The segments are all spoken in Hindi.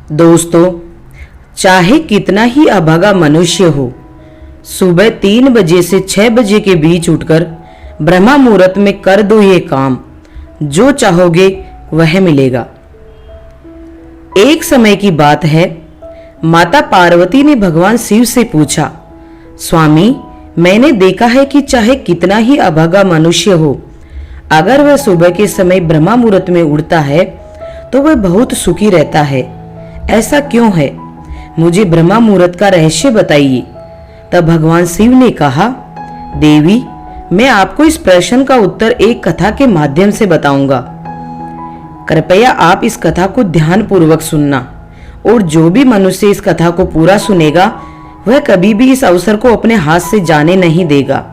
दोस्तों, चाहे कितना ही अभागा मनुष्य हो, सुबह 3 बजे से 6 बजे के बीच उठकर ब्रह्मा मुहूर्त में कर दो ये काम, जो चाहोगे वह मिलेगा। एक समय की बात है, माता पार्वती ने भगवान शिव से पूछा, स्वामी, मैंने देखा है कि चाहे कितना ही अभागा मनुष्य हो, अगर वह सुबह के समय ब्रह्मा मुहूर्त में उठता है तो वह बहुत सुखी रहता है। ऐसा क्यों है? मुझे ब्रह्मा मुहूर्त का रहस्य बताइए। तब भगवान शिव ने कहा, देवी, मैं आपको इस प्रश्न का उत्तर एक कथा के माध्यम से बताऊंगा। कृपया आप इस कथा को ध्यान पूर्वक सुनना, और जो भी मनुष्य इस कथा को पूरा सुनेगा वह कभी भी इस अवसर को अपने हाथ से जाने नहीं देगा।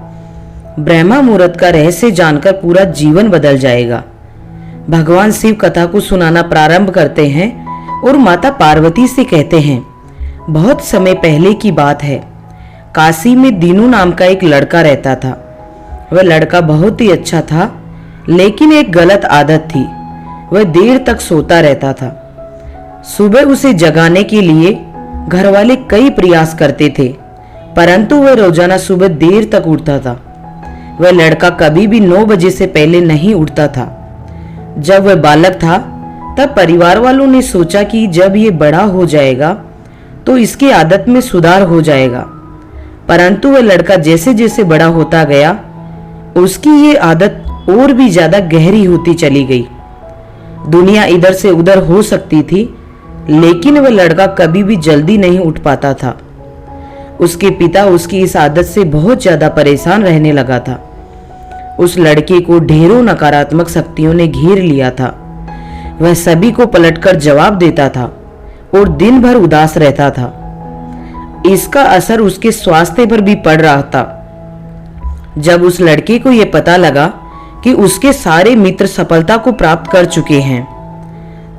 ब्रह्मा मुहूर्त का रहस्य जानकर पूरा जीवन बदल जाएगा। भगवान शिव कथा को सुनाना प्रारंभ करते हैं और माता पार्वती से कहते हैं, बहुत समय पहले की बात है। काशी में दीनू नाम का एक लड़का रहता था। वह लड़का बहुत ही अच्छा था, लेकिन एक गलत आदत थी, वह देर तक सोता रहता था। सुबह उसे जगाने के लिए घर वाले कई प्रयास करते थे, परंतु वह रोजाना सुबह देर तक उठता था। वह लड़का कभी भी 9 बजे से पहले नहीं उठता था। जब वह बालक था तब परिवार वालों ने सोचा कि जब ये बड़ा हो जाएगा तो इसकी आदत में सुधार हो जाएगा, परंतु वह लड़का जैसे जैसे बड़ा होता गया उसकी ये आदत और भी ज्यादा गहरी होती चली गई। दुनिया इधर से उधर हो सकती थी, लेकिन वह लड़का कभी भी जल्दी नहीं उठ पाता था। उसके पिता उसकी इस आदत से बहुत ज्यादा परेशान रहने लगा था। उस लड़के को ढेरों नकारात्मक शक्तियों ने घेर लिया था। वह सभी को पलटकर जवाब देता था और दिन भर उदास रहता था। इसका असर उसके स्वास्थ्य पर भी पड़ रहा था। जब उस लड़के को यह पता लगा कि उसके सारे मित्र सफलता को प्राप्त कर चुके हैं,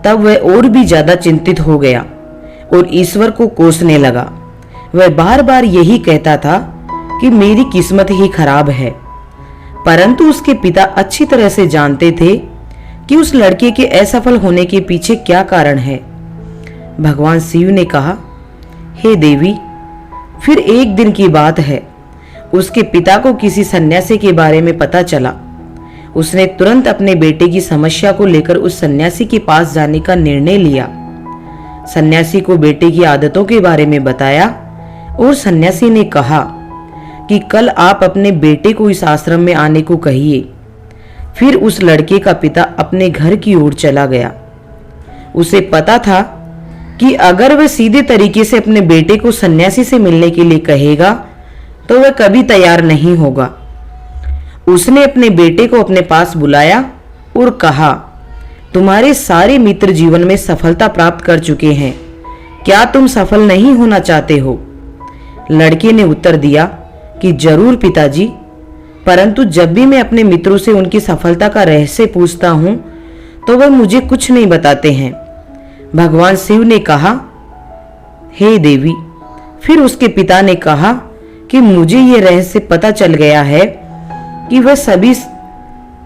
तब वह और भी ज्यादा चिंतित हो गया और ईश्वर को कोसने लगा। वह बार बार यही कहता था कि मेरी किस्मत ही खराब है, परंतु उसके पिता अच्छी तरह से जानते थे कि उस लड़के के असफल होने के पीछे क्या कारण है। भगवान शिव ने कहा, हे देवी, फिर एक दिन की बात है, उसके पिता को किसी सन्यासी के बारे में पता चला। उसने तुरंत अपने बेटे की समस्या को लेकर उस सन्यासी के पास जाने का निर्णय लिया। सन्यासी को बेटे की आदतों के बारे में बताया और सन्यासी ने कहा कि कल आप अपने बेटे को इस आश्रम में आने को कहिए। फिर उस लड़के का पिता अपने घर की ओर चला गया। उसे पता था कि अगर वह सीधे तरीके से अपने बेटे को सन्यासी से मिलने के लिए कहेगा तो वह कभी तैयार नहीं होगा। उसने अपने बेटे को अपने पास बुलाया और कहा, तुम्हारे सारे मित्र जीवन में सफलता प्राप्त कर चुके हैं, क्या तुम सफल नहीं होना चाहते हो? लड़के ने उत्तर दिया कि जरूर पिताजी, परंतु जब भी मैं अपने मित्रों से उनकी सफलता का रहस्य पूछता हूं तो वह मुझे कुछ नहीं बताते हैं। भगवान शिव ने कहा, हे देवी, फिर उसके पिता ने कहा कि मुझे यह रहस्य पता चल गया है कि वह सभी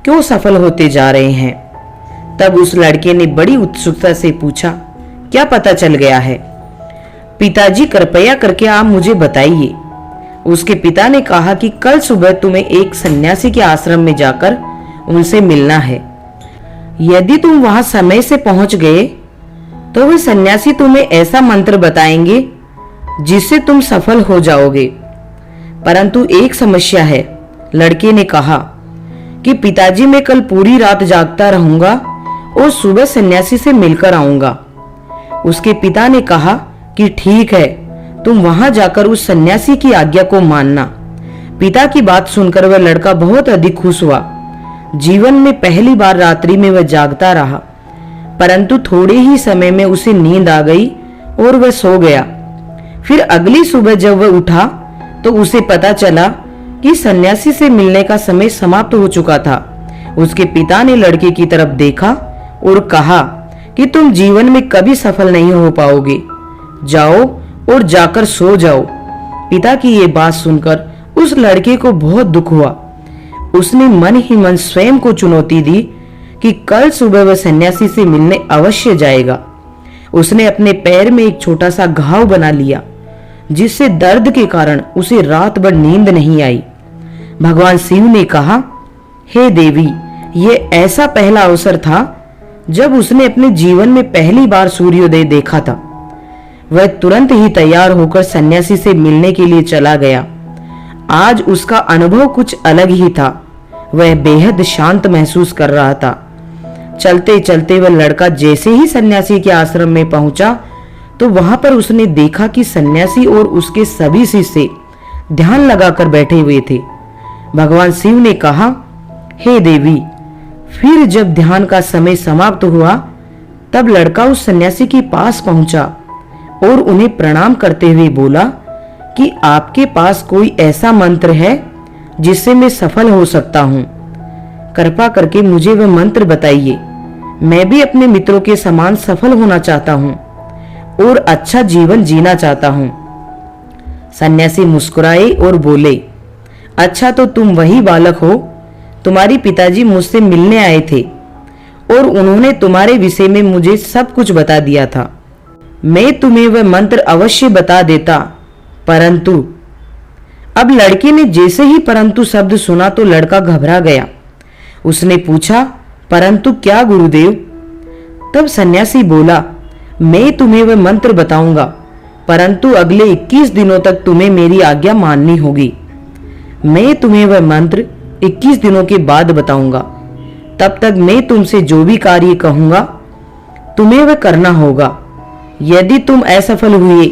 क्यों सफल होते जा रहे हैं। तब उस लड़के ने बड़ी उत्सुकता से पूछा, क्या पता चल गया है? पिताजी, कृपया करके आप मुझे बताइए। उसके पिता ने कहा कि कल सुबह तुम्हें एक सन्यासी के आश्रम में जाकर उनसे मिलना है। यदि तुम वहां समय से पहुंच गए तो वे सन्यासी तुम्हें ऐसा मंत्र बताएंगे जिससे तुम सफल हो जाओगे। परंतु एक समस्या है, लड़के ने कहा कि पिताजी, मैं कल पूरी रात जागता रहूंगा और सुबह सन्यासी से मिलकर आऊंगा। उसके पिता ने कहा कि ठीक है, तुम वहां जाकर उस सन्यासी की आज्ञा को मानना। पिता की बात सुनकर वह लड़का बहुत अधिक खुश हुआ। जीवन में पहली बार रात्रि में वह जागता रहा, परंतु थोड़े ही समय में उसे नींद आ गई और वह सो गया। फिर अगली सुबह जब वह उठा तो उसे पता चला कि सन्यासी से मिलने का समय समाप्त हो चुका था। उसके पिता ने लड़के की तरफ देखा और कहा कि तुम जीवन में कभी सफल नहीं हो पाओगे, जाओ और जाकर सो जाओ। पिता की ये बात सुनकर उस लड़के को बहुत दुख हुआ। उसने मन ही मन स्वयं को चुनौती दी कि कल सुबह वह सन्यासी से मिलने अवश्य जाएगा उसने अपने पैर में एक छोटा सा घाव बना लिया, जिससे दर्द के कारण उसे रात भर नींद नहीं आई। भगवान शिव ने कहा, हे देवी, ये ऐसा पहला अवसर था जब उसने अपने जीवन में पहली बार सूर्योदय देखा था। वह तुरंत ही तैयार होकर सन्यासी से मिलने के लिए चला गया। आज उसका अनुभव कुछ अलग ही था। वह बेहद शांत महसूस कर रहा था। चलते चलते वह लड़का जैसे ही सन्यासी के आश्रम में पहुंचा तो वहां पर उसने देखा कि सन्यासी और उसके सभी शिष्य ध्यान लगाकर बैठे हुए थे। भगवान शिव ने कहा, हे देवी, फिर जब ध्यान का समय समाप्त हुआ तब लड़का उस सन्यासी के पास पहुंचा और उन्हें प्रणाम करते हुए बोला कि आपके पास कोई ऐसा मंत्र है जिससे मैं सफल हो सकता हूं? कृपा करके मुझे वह मंत्र बताइए। मैं भी अपने मित्रों के समान सफल होना चाहता हूं और अच्छा जीवन जीना चाहता हूं। सन्यासी मुस्कुराए और बोले, अच्छा, तो तुम वही बालक हो। तुम्हारी पिताजी मुझसे मिलने आए थे और उन्होंने तुम्हारे विषय में मुझे सब कुछ बता दिया था। मैं तुम्हें वह मंत्र अवश्य बता देता, परंतु। अब लड़के ने जैसे ही परंतु शब्द सुना तो लड़का घबरा गया। उसने पूछा, परंतु क्या गुरुदेव? तब सन्यासी बोला, मैं तुम्हें वह मंत्र बताऊंगा, परंतु अगले 21 दिनों तक तुम्हें मेरी आज्ञा माननी होगी। मैं तुम्हें वह मंत्र 21 दिनों के बाद बताऊंगा। तब तक मैं तुमसे जो भी कार्य कहूंगा तुम्हें वह करना होगा। यदि तुम असफल हुए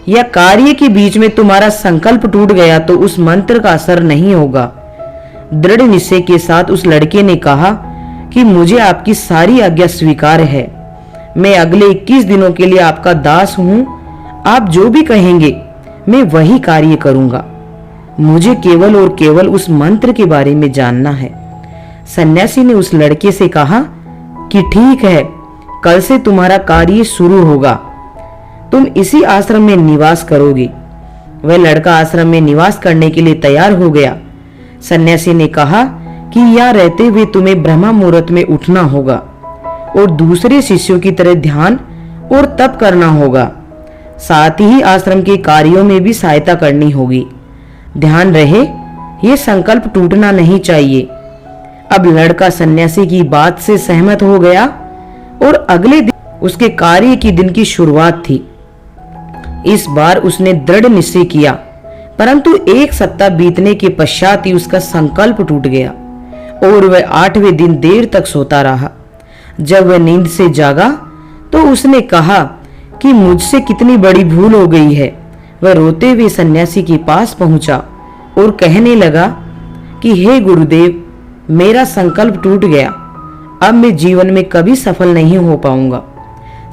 या कार्य के बीच में तुम्हारा संकल्प टूट गया तो उस मंत्र का असर नहीं होगा। दृढ़ निश्चय के साथ उस लड़के ने कहा कि मुझे आपकी सारी आज्ञा स्वीकार है। मैं अगले 21 दिनों के लिए आपका दास हूं। आप जो भी कहेंगे मैं वही कार्य करूंगा। मुझे केवल और केवल उस मंत्र के बारे में जानना है। सन्यासी ने उस लड़के से कहा कि ठीक है, कल से तुम्हारा कार्य शुरू होगा। तुम इसी आश्रम में निवास करोगे। वह लड़का आश्रम में निवास करने के लिए तैयार हो गया। सन्यासी ने कहा कि यहाँ रहते हुए तुम्हें ब्रह्म मुहूर्त में उठना होगा और दूसरे शिष्यों की तरह ध्यान और तप करना होगा। साथ ही आश्रम के कार्यों में भी सहायता करनी होगी। ध्यान रहे, ये संकल्प टूटना नहीं चाहिए। अब लड़का सन्यासी की बात से सहमत हो गया और अगले दिन उसके कार्य की दिन की शुरुआत थी। इस बार उसने दृढ़ निश्चय किया, परंतु 1 सप्ताह बीतने के पश्चात ही उसका संकल्प टूट गया और वह 8वें दिन देर तक सोता रहा। जब वह नींद से जागा तो उसने कहा कि मुझसे कितनी बड़ी भूल हो गई है। वह रोते हुए सन्यासी के पास पहुंचा और कहने लगा कि हे गुरुदेव, मेरा संकल्प टूट गया। अब मैं जीवन में कभी सफल नहीं हो पाऊंगा।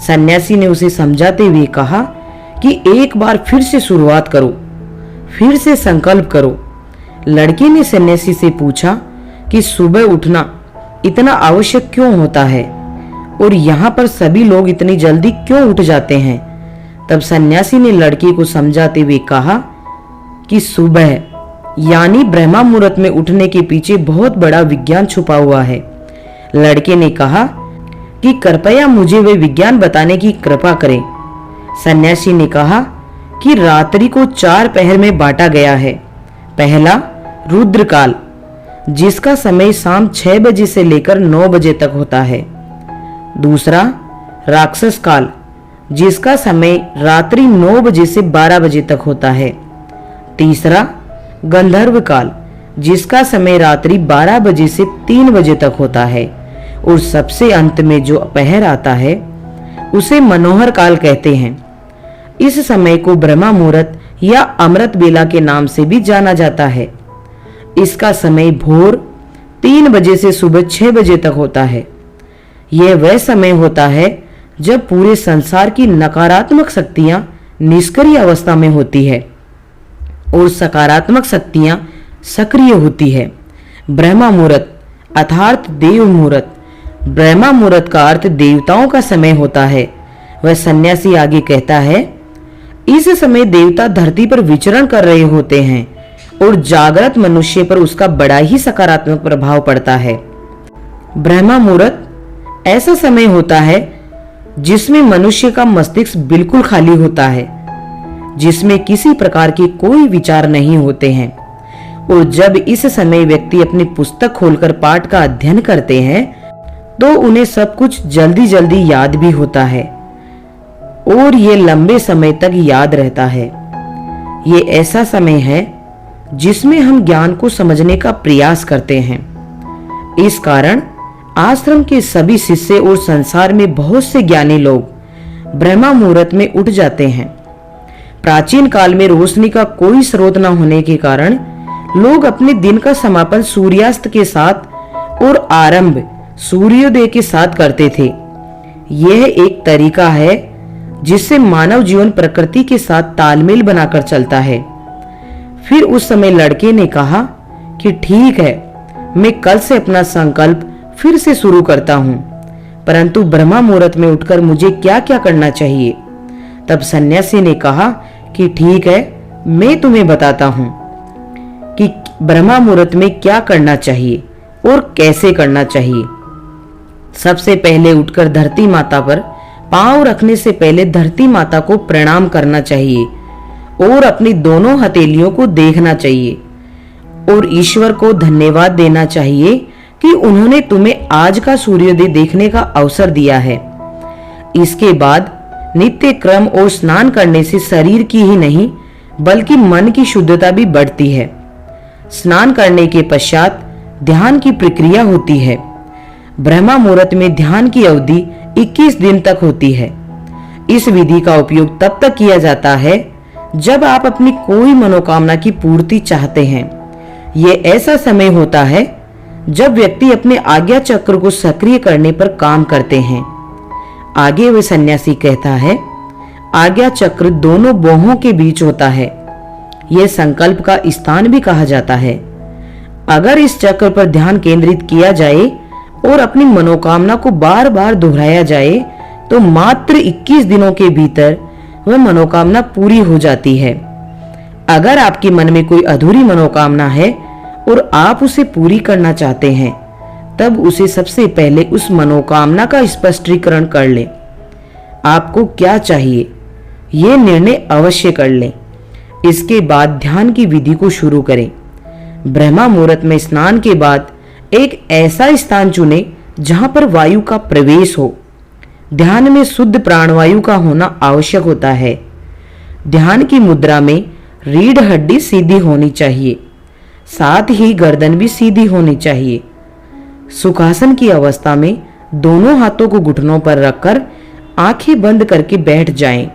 सन्यासी ने उसे समझाते हुए कहा कि एक बार फिर से शुरुआत करो, फिर से संकल्प करो। लड़के ने सन्यासी से पूछा कि सुबह उठना इतना आवश्यक क्यों होता है और यहाँ पर सभी लोग इतनी जल्दी क्यों उठ जाते हैं। तब सन्यासी ने लड़के को समझाते हुए कहा कि सुबह यानी ब्रह्म मुहूर्त में उठने के पीछे बहुत बड़ा विज्ञान छुपा हुआ है। लड़के ने कहा कि कृपया मुझे वे विज्ञान बताने की कृपा करें। सन्यासी ने कहा कि रात्रि को 4 पहर में बांटा गया है। पहला रुद्रकाल, जिसका समय शाम 6 बजे से लेकर 9 बजे तक होता है। दूसरा राक्षस काल, जिसका समय रात्रि 9 बजे से 12 बजे तक होता है। तीसरा गंधर्व काल, जिसका समय रात्रि 12 बजे से 3 बजे तक होता है। और सबसे अंत में जो पहर आता है उसे मनोहर काल कहते हैं। इस समय को ब्रह्म मुहूर्त या अमृत बेला के नाम से भी जाना जाता है। इसका समय भोर 3 बजे से सुबह 6 बजे तक होता है। यह वह समय होता है जब पूरे संसार की नकारात्मक शक्तियां निष्क्रिय अवस्था में होती है और सकारात्मक शक्तियां सक्रिय होती है। ब्रह्म मुहूर्त अर्थात देव मुहूर्त। ब्रह्म मुहूर्त का अर्थ देवताओं का समय होता है। वह सन्यासी आगे कहता है, इस समय देवता धरती पर विचरण कर रहे होते हैं और जागृत मनुष्य पर उसका बड़ा ही सकारात्मक प्रभाव पड़ता है। ब्रह्म मुहूर्त ऐसा समय होता है जिसमें मनुष्य का मस्तिष्क बिल्कुल खाली होता है, जिसमें किसी प्रकार के कोई विचार नहीं होते हैं। और जब इस समय व्यक्ति अपनी पुस्तक खोलकर पाठ का अध्ययन करते हैं तो उन्हें सब कुछ जल्दी जल्दी याद भी होता है और ये लंबे समय तक याद रहता है। ये ऐसा समय है जिसमें हम ज्ञान को समझने का प्रयास करते हैं। इस कारण आश्रम के सभी शिष्य और संसार में बहुत से ज्ञानी लोग ब्रह्मा मुहूर्त में उठ जाते हैं। प्राचीन काल में रोशनी का कोई स्रोत न होने के कारण लोग अपने दिन का समापन सूर्यास्त के साथ और आरंभ सूर्योदय के साथ करते थे। यह एक तरीका है जिससे मानव जीवन प्रकृति के साथ तालमेल बनाकर चलता है। फिर उस समय लड़के ने कहा कि ठीक है, मैं कल से अपना संकल्प फिर से शुरू करता हूं, परंतु ब्रह्मा मुहूर्त में उठकर मुझे क्या क्या करना चाहिए। तब सन्यासी ने कहा कि ठीक है, मैं तुम्हें बताता हूं कि ब्रह्मा मुहूर्त में क्या करना चाहिए और कैसे करना चाहिए। सबसे पहले उठकर धरती माता पर पांव रखने से पहले धरती माता को प्रणाम करना चाहिए और अपनी दोनों हथेलियों को देखना चाहिए और ईश्वर को धन्यवाद देना चाहिए कि उन्होंने तुम्हें आज का सूर्योदय देखने का अवसर दिया है। इसके बाद नित्य क्रम और स्नान करने से शरीर की ही नहीं बल्कि मन की शुद्धता भी बढ़ती है। स्नान करने के पश्चात ध्यान की प्रक्रिया होती है। ब्रह्मा मुहूर्त में ध्यान की अवधि 21 दिन तक होती है। इस विधि का उपयोग तब तक किया जाता है जब आप अपनी कोई मनोकामना की पूर्ति चाहते हैं। यह ऐसा समय होता है जब व्यक्ति अपने आज्ञा चक्र को सक्रिय करने पर काम करते हैं। आगे वह सन्यासी कहता है, आज्ञा चक्र दोनों बाहों के बीच होता है। यह संकल्प का स्थान भी कहा जाता है। अगर इस चक्र पर ध्यान केंद्रित किया जाए और अपनी मनोकामना को बार बार दोहराया जाए तो मात्र 21 दिनों के भीतर वह मनोकामना पूरी हो जाती है। अगर आपके मन में कोई अधूरी मनोकामना है और आप उसे पूरी करना चाहते हैं, तब उसे सबसे पहले उस मनोकामना का स्पष्टीकरण कर लें। आपको क्या चाहिए, यह निर्णय अवश्य कर लें। इसके बाद ध्यान की विधि को शुरू करें। ब्रह्मा मुहूर्त में स्नान के बाद एक ऐसा स्थान चुनें जहां पर वायु का प्रवेश हो। ध्यान में शुद्ध प्राणवायु का होना आवश्यक होता है। ध्यान की मुद्रा में रीढ़ हड्डी सीधी होनी चाहिए, साथ ही गर्दन भी सीधी होनी चाहिए। सुखासन की अवस्था में दोनों हाथों को घुटनों पर रखकर आंखें बंद करके बैठ जाएं।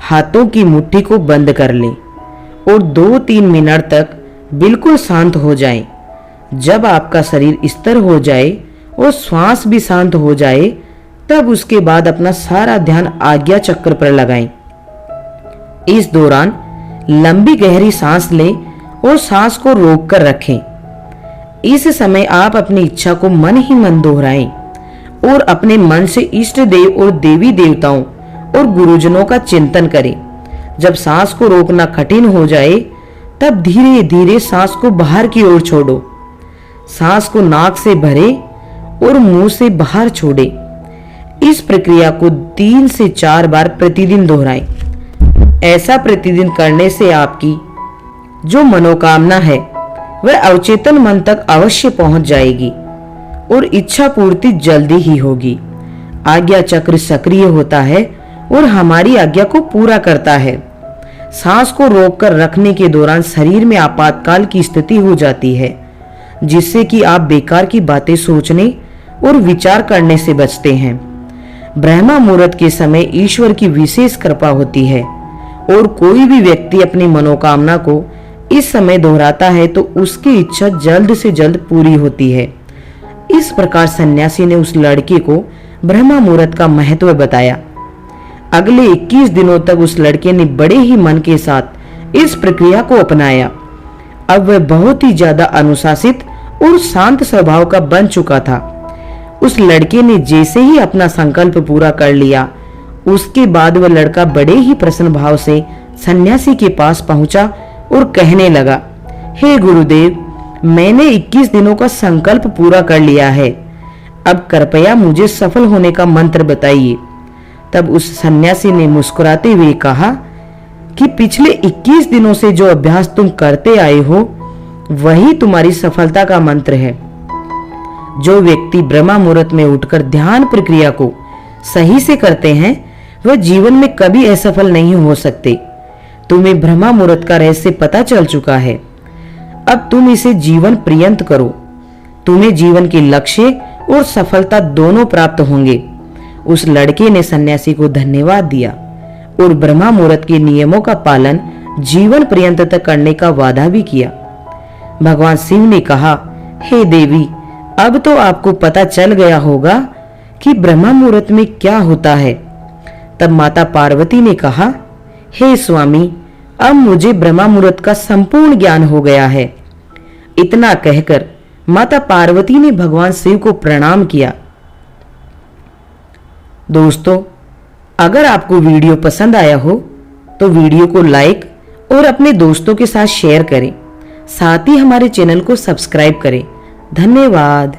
हाथों की मुट्ठी को बंद कर लें और 2-3 मिनट तक बिल्कुल शांत हो जाएं। जब आपका शरीर स्थिर हो जाए और श्वास भी शांत हो जाए, तब उसके बाद अपना सारा ध्यान आज्ञा चक्र पर लगाएं। इस दौरान लंबी गहरी सांस लें और सांस को रोक कर रखें। इस समय आप अपनी इच्छा को मन ही मन दोहराएं और अपने मन से इष्ट देव और देवी देवताओं और गुरुजनों का चिंतन करें। जब सांस को रोकना कठिन हो जाए, तब धीरे धीरे सांस को बाहर की ओर छोड़ो। सांस को नाक से भरे और मुंह से बाहर छोड़े। इस प्रक्रिया को 3 से 4 बार प्रतिदिन दोहराएं। ऐसा प्रतिदिन करने से आपकी जो मनोकामना है वह अवचेतन मन तक अवश्य पहुंच जाएगी और इच्छा पूर्ति जल्दी ही होगी। आज्ञा चक्र सक्रिय होता है और हमारी आज्ञा को पूरा करता है। सांस को रोककर रखने के दौरान शरीर में आपातकाल की स्थिति हो जाती है, जिससे कि आप बेकार की बातें सोचने और विचार करने से बचते हैं। ब्रह्मा मुहूर्त के समय ईश्वर की विशेष कृपा होती है और कोई भी व्यक्ति अपनी मनोकामना को इस समय दोहराता है तो उसकी इच्छा जल्द से जल्द पूरी होती है। इस प्रकार सन्यासी ने उस लड़के को ब्रह्मा मुहूर्त का महत्व बताया। अगले 21 दिनों तक उस लड़के ने बड़े ही मन के साथ इस प्रक्रिया को अपनाया। अब वह बहुत ही ज्यादा अनुशासित और शांत स्वभाव का बन चुका था। उस लड़के ने जैसे ही अपना संकल्प पूरा कर लिया, उसके बाद वह लड़का बड़े ही प्रसन्न भाव से सन्यासी के पास पहुंचा और कहने लगा, हे गुरुदेव, मैंने 21 दिनों का संकल्प पूरा कर लिया है। अब कृपया मुझे सफल होने का मंत्र बताइए। तब उस सन्यासी ने मुस्कुराते हुए कहा कि पिछले 21 दिनों से जो अभ्यास तुम करते आए हो वही तुम्हारी सफलता का मंत्र है। जो व्यक्ति ब्रह्म मुहूर्त में उठकर ध्यान प्रक्रिया को सही से करते हैं वह जीवन में कभी असफल नहीं हो सकते। तुम्हें ब्रह्म मुहूर्त का रहस्य पता चल चुका है, अब तुम इसे जीवन पर्यंत करो। तुम्हें जीवन के लक्ष्य और सफलता दोनों प्राप्त होंगे। उस लड़के ने सन्यासी को धन्यवाद दिया और ब्रह्म मुहूर्त के नियमों का पालन जीवन पर्यंत तक करने का वादा भी किया। भगवान शिव ने कहा, हे देवी, अब तो आपको पता चल गया होगा कि ब्रह्म मुहूर्त में क्या होता है। तब माता पार्वती ने कहा, हे स्वामी, अब मुझे ब्रह्म मुहूर्त का संपूर्ण ज्ञान हो गया है। इतना कहकर माता पार्वती ने भगवान शिव को प्रणाम किया। दोस्तों, अगर आपको वीडियो पसंद आया हो तो वीडियो को लाइक और अपने दोस्तों के साथ शेयर करें। साथ ही हमारे चैनल को सब्सक्राइब करें। धन्यवाद।